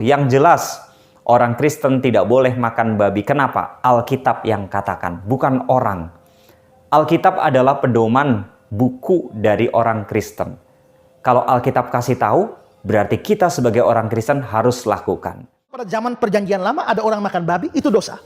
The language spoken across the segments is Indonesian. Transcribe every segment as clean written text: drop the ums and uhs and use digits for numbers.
Yang jelas, orang Kristen tidak boleh makan babi. Kenapa? Alkitab yang katakan, bukan orang. Alkitab adalah pedoman buku dari orang Kristen. Kalau Alkitab kasih tahu, berarti kita sebagai orang Kristen harus lakukan. Pada zaman perjanjian lama ada orang makan babi, itu dosa.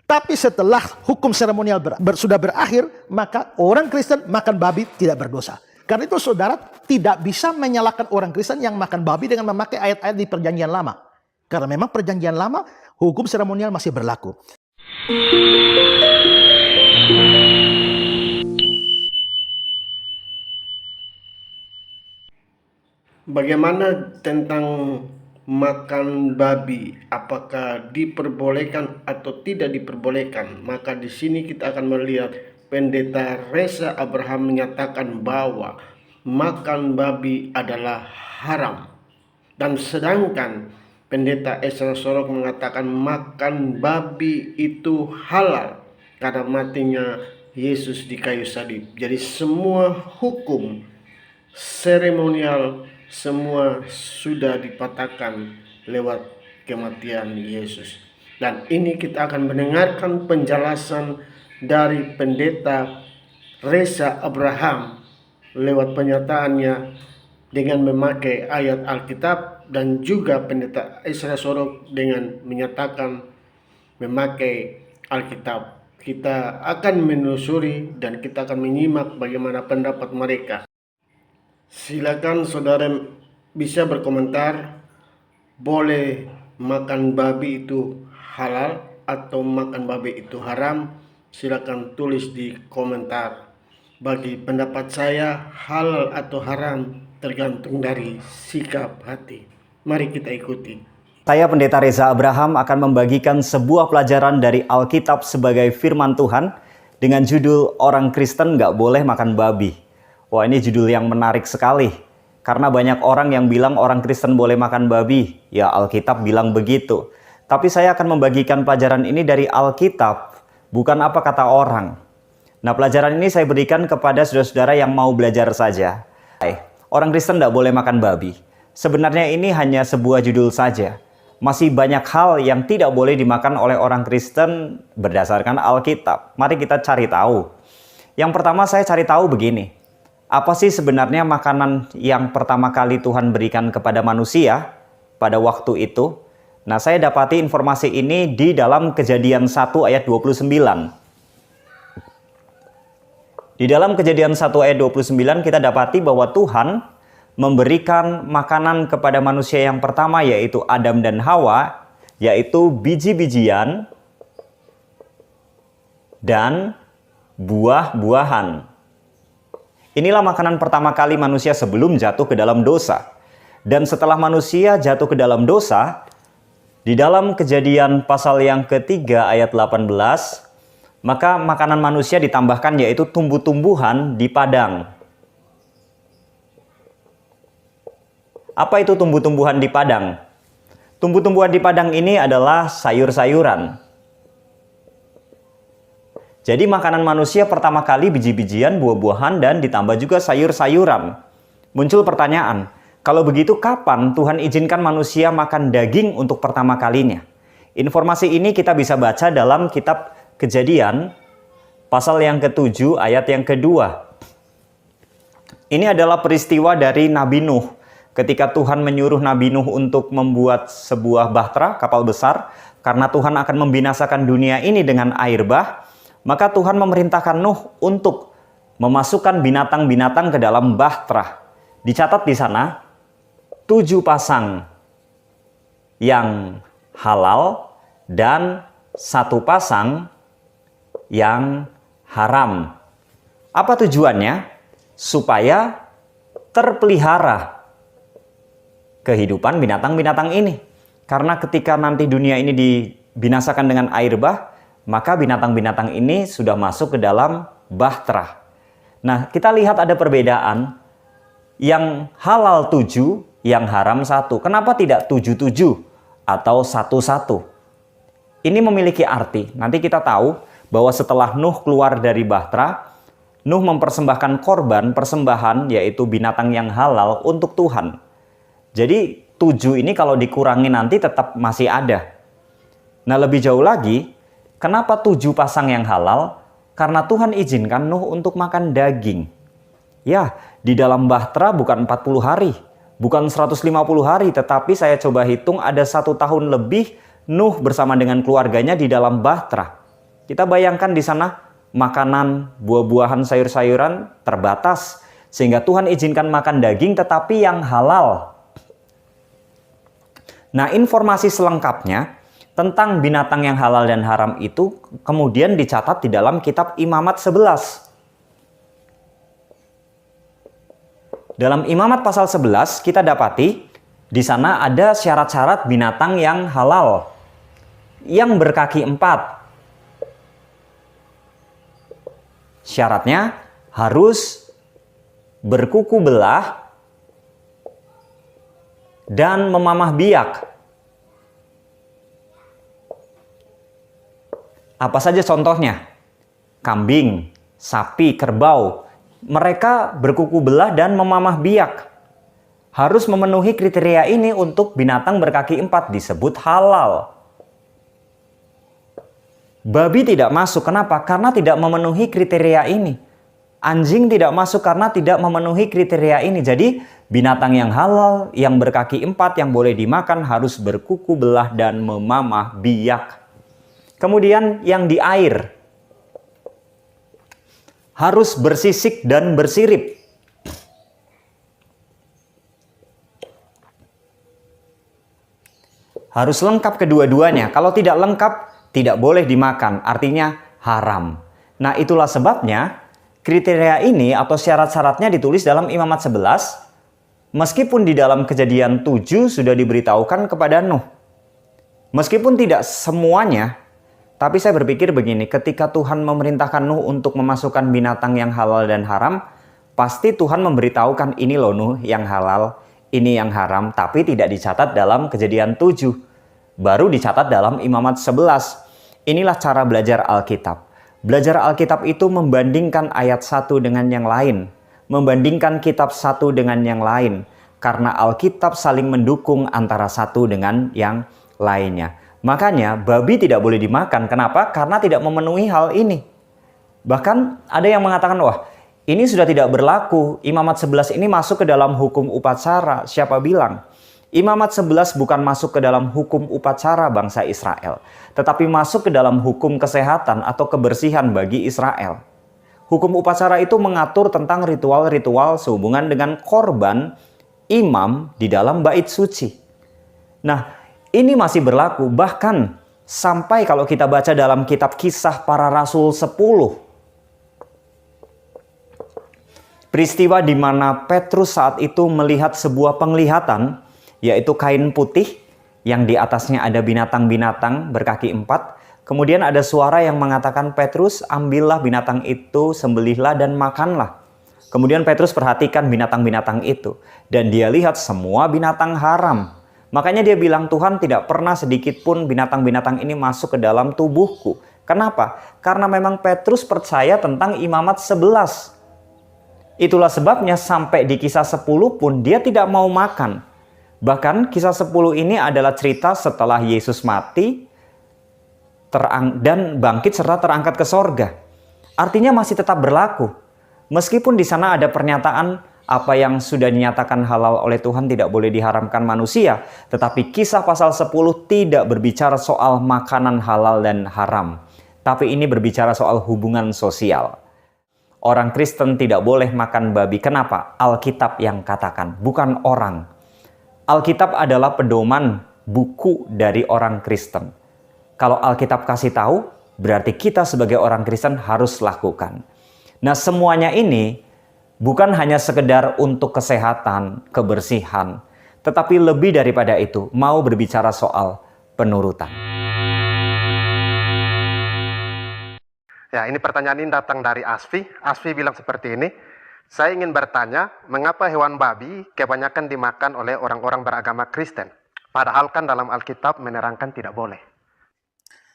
Tapi setelah hukum seremonial sudah berakhir, maka orang Kristen makan babi tidak berdosa. Karena itu saudara tidak bisa menyalahkan orang Kristen yang makan babi dengan memakai ayat-ayat di perjanjian lama. Karena memang perjanjian lama, hukum seremonial masih berlaku. Bagaimana tentang makan babi? Apakah diperbolehkan atau tidak diperbolehkan? Maka di sini kita akan melihat Pendeta Reza Abraham menyatakan bahwa makan babi adalah haram. Dan sedangkan Pendeta Ezra Sorok mengatakan makan babi itu halal karena matinya Yesus di kayu salib. Jadi semua hukum seremonial semua sudah dipatahkan lewat kematian Yesus. Dan ini kita akan mendengarkan penjelasan dari Pendeta Reza Abraham lewat pernyataannya dengan memakai ayat Alkitab, dan juga Pendeta Ezra Sorok dengan menyatakan memakai Alkitab. Kita akan menelusuri dan kita akan menyimak bagaimana pendapat mereka. Silakan saudara bisa berkomentar, boleh makan babi itu halal atau makan babi itu haram? Silakan tulis di komentar. Bagi pendapat saya, halal atau haram tergantung dari sikap hati. Mari kita ikuti. Saya Pendeta Reza Abraham akan membagikan sebuah pelajaran dari Alkitab sebagai firman Tuhan dengan judul Orang Kristen Nggak Boleh Makan Babi. Wah, ini judul yang menarik sekali. Karena banyak orang yang bilang orang Kristen boleh makan babi. Ya, Alkitab bilang begitu. Tapi saya akan membagikan pelajaran ini dari Alkitab, bukan apa kata orang. Nah, pelajaran ini saya berikan kepada saudara-saudara yang mau belajar saja. Orang Kristen tidak boleh makan babi. Sebenarnya ini hanya sebuah judul saja. Masih banyak hal yang tidak boleh dimakan oleh orang Kristen berdasarkan Alkitab. Mari kita cari tahu. Yang pertama saya cari tahu begini. Apa sih sebenarnya makanan yang pertama kali Tuhan berikan kepada manusia pada waktu itu? Nah, saya dapati informasi ini di dalam Kejadian 1 ayat 29. Di dalam Kejadian 1 ayat 29 kita dapati bahwa Tuhan memberikan makanan kepada manusia yang pertama, yaitu Adam dan Hawa, yaitu biji-bijian dan buah-buahan. Inilah makanan pertama kali manusia sebelum jatuh ke dalam dosa. Dan setelah manusia jatuh ke dalam dosa, di dalam Kejadian pasal yang ketiga ayat 18, maka makanan manusia ditambahkan yaitu tumbuh-tumbuhan di padang. Apa itu tumbuh-tumbuhan di padang? Tumbuh-tumbuhan di padang ini adalah sayur-sayuran. Jadi makanan manusia pertama kali biji-bijian, buah-buahan, dan ditambah juga sayur-sayuran. Muncul pertanyaan, kalau begitu kapan Tuhan izinkan manusia makan daging untuk pertama kalinya? Informasi ini kita bisa baca dalam kitab Kejadian, pasal yang ke-7 ayat yang kedua. Ini adalah peristiwa dari Nabi Nuh. Ketika Tuhan menyuruh Nabi Nuh untuk membuat sebuah bahtera, kapal besar, karena Tuhan akan membinasakan dunia ini dengan air bah, maka Tuhan memerintahkan Nuh untuk memasukkan binatang-binatang ke dalam bahtera. Dicatat di sana 7 pasang yang halal dan 1 pasang yang haram. Apa tujuannya? Supaya terpelihara kehidupan binatang-binatang ini. Karena ketika nanti dunia ini dibinasakan dengan air bah, maka binatang-binatang ini sudah masuk ke dalam bahtera. Nah, kita lihat ada perbedaan. Yang halal 7, yang haram 1. Kenapa tidak 7-7 atau 1-1? Ini memiliki arti. Nanti kita tahu bahwa setelah Nuh keluar dari bahtera, Nuh mempersembahkan korban persembahan, yaitu binatang yang halal untuk Tuhan. Jadi 7 ini kalau dikurangi nanti tetap masih ada. Nah, lebih jauh lagi, kenapa 7 pasang yang halal? Karena Tuhan izinkan Nuh untuk makan daging. Ya, di dalam bahtera bukan 40 hari, bukan 150 hari, tetapi saya coba hitung ada 1 tahun lebih Nuh bersama dengan keluarganya di dalam bahtera. Kita bayangkan di sana makanan, buah-buahan, sayur-sayuran terbatas, sehingga Tuhan izinkan makan daging tetapi yang halal. Nah, informasi selengkapnya tentang binatang yang halal dan haram itu kemudian dicatat di dalam kitab Imamat 11. Dalam Imamat pasal 11 kita dapati di sana ada syarat-syarat binatang yang halal, yang berkaki 4. Syaratnya harus berkuku belah dan memamah biak. Apa saja contohnya? Kambing, sapi, kerbau. Mereka berkuku belah dan memamah biak. Harus memenuhi kriteria ini untuk binatang berkaki 4 disebut halal. Babi tidak masuk. Kenapa? Karena tidak memenuhi kriteria ini. Anjing tidak masuk karena tidak memenuhi kriteria ini. Jadi binatang yang halal, yang berkaki 4, yang boleh dimakan harus berkuku belah dan memamah biak. Kemudian yang di air harus bersisik dan bersirip. Harus lengkap kedua-duanya. Kalau tidak lengkap, tidak boleh dimakan. Artinya haram. Nah, itulah sebabnya kriteria ini atau syarat-syaratnya ditulis dalam Imamat 11. Meskipun di dalam Kejadian 7 sudah diberitahukan kepada Nuh. Meskipun tidak semuanya, tapi saya berpikir begini, ketika Tuhan memerintahkan Nuh untuk memasukkan binatang yang halal dan haram, pasti Tuhan memberitahukan ini loh Nuh yang halal, ini yang haram, tapi tidak dicatat dalam Kejadian 7. Baru dicatat dalam Imamat 11. Inilah cara belajar Alkitab. Belajar Alkitab itu membandingkan ayat satu dengan yang lain. Membandingkan kitab satu dengan yang lain. Karena Alkitab saling mendukung antara satu dengan yang lainnya. Makanya babi tidak boleh dimakan. Kenapa? Karena tidak memenuhi hal ini. Bahkan ada yang mengatakan, wah ini sudah tidak berlaku. Imamat 11 ini masuk ke dalam hukum upacara. Siapa bilang? Imamat 11 bukan masuk ke dalam hukum upacara bangsa Israel, tetapi masuk ke dalam hukum kesehatan atau kebersihan bagi Israel. Hukum upacara itu mengatur tentang ritual-ritual sehubungan dengan korban imam di dalam bait suci. Nah, ini masih berlaku bahkan sampai kalau kita baca dalam kitab Kisah Para Rasul 10. Peristiwa di mana Petrus saat itu melihat sebuah penglihatan, yaitu kain putih yang di atasnya ada binatang-binatang berkaki 4. Kemudian ada suara yang mengatakan, Petrus, ambillah binatang itu, sembelihlah dan makanlah. Kemudian Petrus perhatikan binatang-binatang itu. Dan dia lihat semua binatang haram. Makanya dia bilang, Tuhan, tidak pernah sedikit pun binatang-binatang ini masuk ke dalam tubuhku. Kenapa? Karena memang Petrus percaya tentang Imamat 11. Itulah sebabnya sampai di Kisah 10 pun dia tidak mau makan. Bahkan Kisah 10 ini adalah cerita setelah Yesus mati dan bangkit serta terangkat ke sorga. Artinya masih tetap berlaku. Meskipun di sana ada pernyataan apa yang sudah dinyatakan halal oleh Tuhan tidak boleh diharamkan manusia. Tetapi Kisah pasal 10 tidak berbicara soal makanan halal dan haram. Tapi ini berbicara soal hubungan sosial. Orang Kristen tidak boleh makan babi. Kenapa? Alkitab yang katakan, bukan orang. Alkitab adalah pedoman buku dari orang Kristen. Kalau Alkitab kasih tahu, berarti kita sebagai orang Kristen harus lakukan. Nah, semuanya ini bukan hanya sekedar untuk kesehatan, kebersihan, tetapi lebih daripada itu, mau berbicara soal penurutan. Ya, ini pertanyaan ini datang dari Asfi. Asfi bilang seperti ini. Saya ingin bertanya, mengapa hewan babi kebanyakan dimakan oleh orang-orang beragama Kristen? Padahal kan dalam Alkitab menerangkan tidak boleh.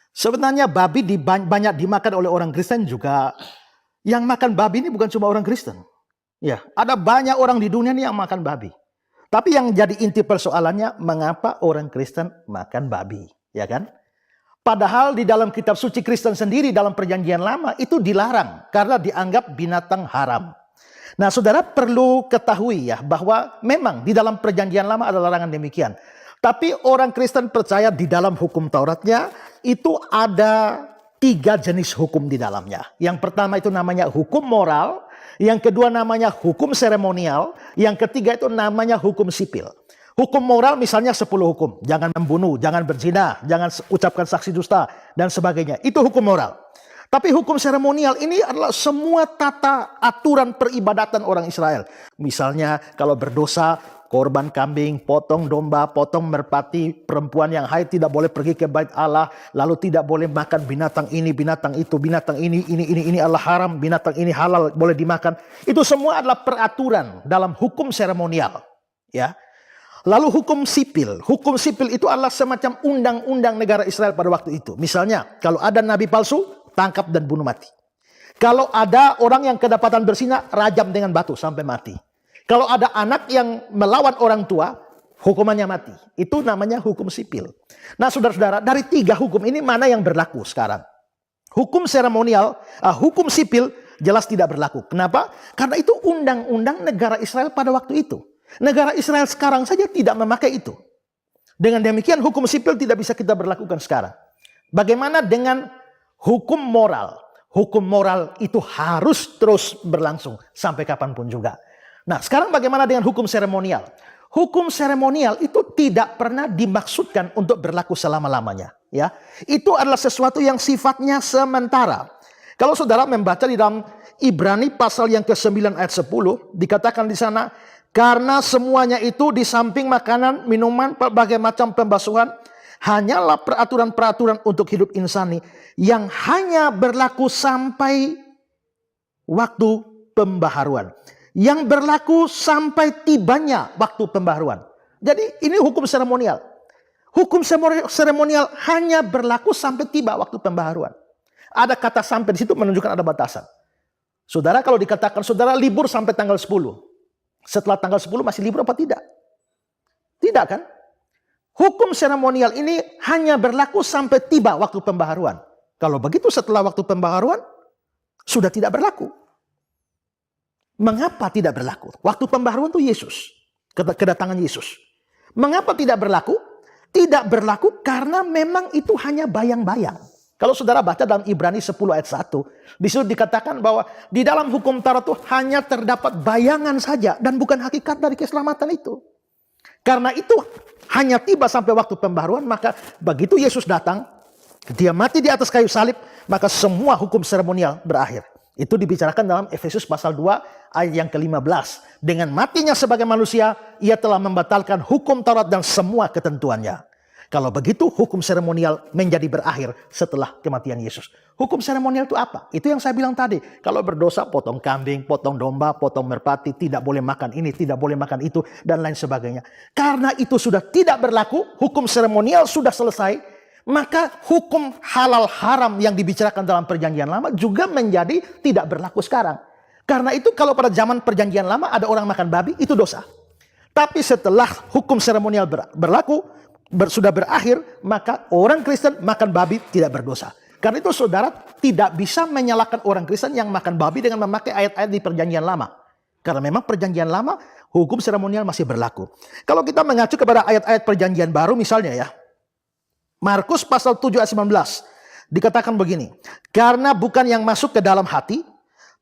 Sebenarnya babi banyak dimakan oleh orang Kristen juga. Yang makan babi ini bukan cuma orang Kristen. Ya, ada banyak orang di dunia ini yang makan babi. Tapi yang jadi inti persoalannya, mengapa orang Kristen makan babi, ya kan? Padahal di dalam kitab suci Kristen sendiri dalam perjanjian lama itu dilarang karena dianggap binatang haram. Nah, saudara perlu ketahui ya bahwa memang di dalam perjanjian lama ada larangan demikian. Tapi orang Kristen percaya di dalam hukum Tauratnya itu ada 3 jenis hukum di dalamnya. Yang pertama itu namanya hukum moral, yang kedua namanya hukum seremonial, yang ketiga itu namanya hukum sipil. Hukum moral misalnya 10 hukum. Jangan membunuh, jangan berzina, jangan ucapkan saksi dusta, dan sebagainya. Itu hukum moral. Tapi hukum seremonial ini adalah semua tata aturan peribadatan orang Israel. Misalnya kalau berdosa, korban kambing, potong domba, potong merpati, perempuan yang haid tidak boleh pergi ke bait Allah, lalu tidak boleh makan binatang ini, binatang itu, binatang ini adalah haram, binatang ini halal, boleh dimakan. Itu semua adalah peraturan dalam hukum seremonial, ya. Lalu hukum sipil itu adalah semacam undang-undang negara Israel pada waktu itu. Misalnya, kalau ada nabi palsu, tangkap dan bunuh mati. Kalau ada orang yang kedapatan berzina, rajam dengan batu sampai mati. Kalau ada anak yang melawan orang tua, hukumannya mati. Itu namanya hukum sipil. Nah, saudara-saudara, dari 3 hukum ini mana yang berlaku sekarang? Hukum seremonial, hukum sipil jelas tidak berlaku. Kenapa? Karena itu undang-undang negara Israel pada waktu itu. Negara Israel sekarang saja tidak memakai itu. Dengan demikian hukum sipil tidak bisa kita berlakukan sekarang. Bagaimana dengan hukum moral? Hukum moral itu harus terus berlangsung sampai kapanpun juga. Nah, sekarang bagaimana dengan hukum seremonial? Hukum seremonial itu tidak pernah dimaksudkan untuk berlaku selama-lamanya, ya. Itu adalah sesuatu yang sifatnya sementara. Kalau saudara membaca di dalam Ibrani pasal yang ke-9 ayat 10, dikatakan di sana, karena semuanya itu di samping makanan, minuman, berbagai macam pembasuhan, hanyalah peraturan-peraturan untuk hidup insani yang hanya berlaku sampai waktu pembaharuan. Yang berlaku sampai tibanya waktu pembaharuan. Jadi ini hukum seremonial. Hukum seremonial hanya berlaku sampai tiba waktu pembaharuan. Ada kata sampai di situ menunjukkan ada batasan. Saudara kalau dikatakan saudara libur sampai tanggal 10. Setelah tanggal 10 masih libur apa tidak? Tidak kan? Hukum seremonial ini hanya berlaku sampai tiba waktu pembaharuan. Kalau begitu setelah waktu pembaharuan sudah tidak berlaku. Mengapa tidak berlaku? Waktu pembaharuan itu Yesus. Kedatangan Yesus. Mengapa tidak berlaku? Tidak berlaku karena memang itu hanya bayang-bayang. Kalau saudara baca dalam Ibrani 10 ayat 1. Di situ dikatakan bahwa di dalam hukum Taurat itu hanya terdapat bayangan saja. Dan bukan hakikat dari keselamatan itu. Karena itu hanya tiba sampai waktu pembaharuan. Maka begitu Yesus datang. Dia mati di atas kayu salib. Maka semua hukum seremonial berakhir. Itu dibicarakan dalam Efesus pasal 2 ayat yang ke-15. Dengan matinya sebagai manusia, ia telah membatalkan hukum Taurat dan semua ketentuannya. Kalau begitu, hukum seremonial menjadi berakhir setelah kematian Yesus. Hukum seremonial itu apa? Itu yang saya bilang tadi. Kalau berdosa, potong kambing, potong domba, potong merpati, tidak boleh makan ini, tidak boleh makan itu, dan lain sebagainya. Karena itu sudah tidak berlaku, hukum seremonial sudah selesai, maka hukum halal haram yang dibicarakan dalam perjanjian lama juga menjadi tidak berlaku sekarang. Karena itu kalau pada zaman perjanjian lama ada orang makan babi, itu dosa. Tapi setelah hukum seremonial berlaku, sudah berakhir, maka orang Kristen makan babi tidak berdosa. Karena itu saudara tidak bisa menyalahkan orang Kristen yang makan babi dengan memakai ayat-ayat di perjanjian lama. Karena memang perjanjian lama hukum seremonial masih berlaku. Kalau kita mengacu kepada ayat-ayat perjanjian baru misalnya ya, Markus pasal 7 ayat 19 dikatakan begini, karena bukan yang masuk ke dalam hati,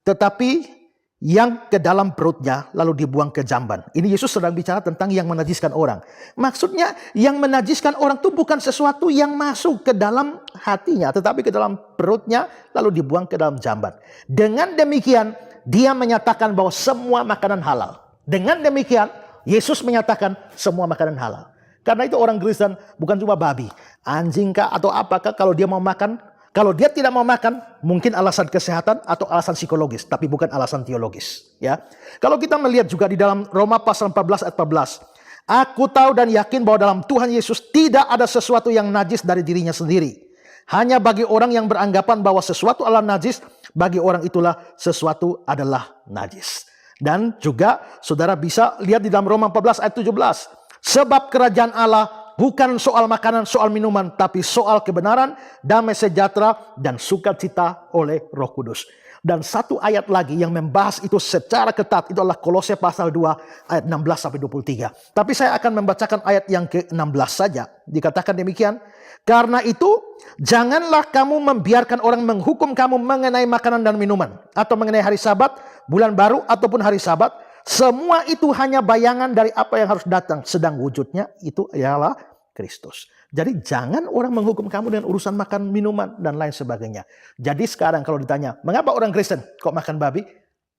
tetapi yang ke dalam perutnya lalu dibuang ke jamban. Ini Yesus sedang bicara tentang yang menajiskan orang. Maksudnya yang menajiskan orang itu bukan sesuatu yang masuk ke dalam hatinya, tetapi ke dalam perutnya lalu dibuang ke dalam jamban. Dengan demikian dia menyatakan bahwa semua makanan halal. Dengan demikian Yesus menyatakan semua makanan halal. Karena itu orang Kristen bukan cuma babi, anjing kah atau apakah kalau dia mau makan. Kalau dia tidak mau makan, mungkin alasan kesehatan atau alasan psikologis, tapi bukan alasan teologis. Ya, kalau kita melihat juga di dalam Roma pasal 14 ayat 14, aku tahu dan yakin bahwa dalam Tuhan Yesus tidak ada sesuatu yang najis dari dirinya sendiri. Hanya bagi orang yang beranggapan bahwa sesuatu adalah najis, bagi orang itulah sesuatu adalah najis. Dan juga saudara bisa lihat di dalam Roma 14 ayat 17. Sebab kerajaan Allah bukan soal makanan, soal minuman, tapi soal kebenaran, damai sejahtera, dan sukacita oleh Roh Kudus. Dan satu ayat lagi yang membahas itu secara ketat, itu adalah Kolose pasal 2 ayat 16-23. Tapi saya akan membacakan ayat yang ke-16 saja. Dikatakan demikian, karena itu janganlah kamu membiarkan orang menghukum kamu mengenai makanan dan minuman, atau mengenai hari Sabat, bulan baru, ataupun hari Sabat. Semua itu hanya bayangan dari apa yang harus datang, sedang wujudnya itu ialah Kristus. Jadi jangan orang menghukum kamu dengan urusan makan, minuman, dan lain sebagainya. Jadi sekarang kalau ditanya, mengapa orang Kristen kok makan babi?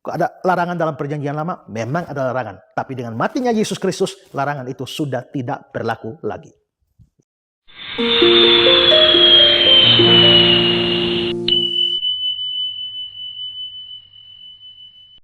Kok ada larangan dalam perjanjian lama? Memang ada larangan. Tapi dengan matinya Yesus Kristus, larangan itu sudah tidak berlaku lagi.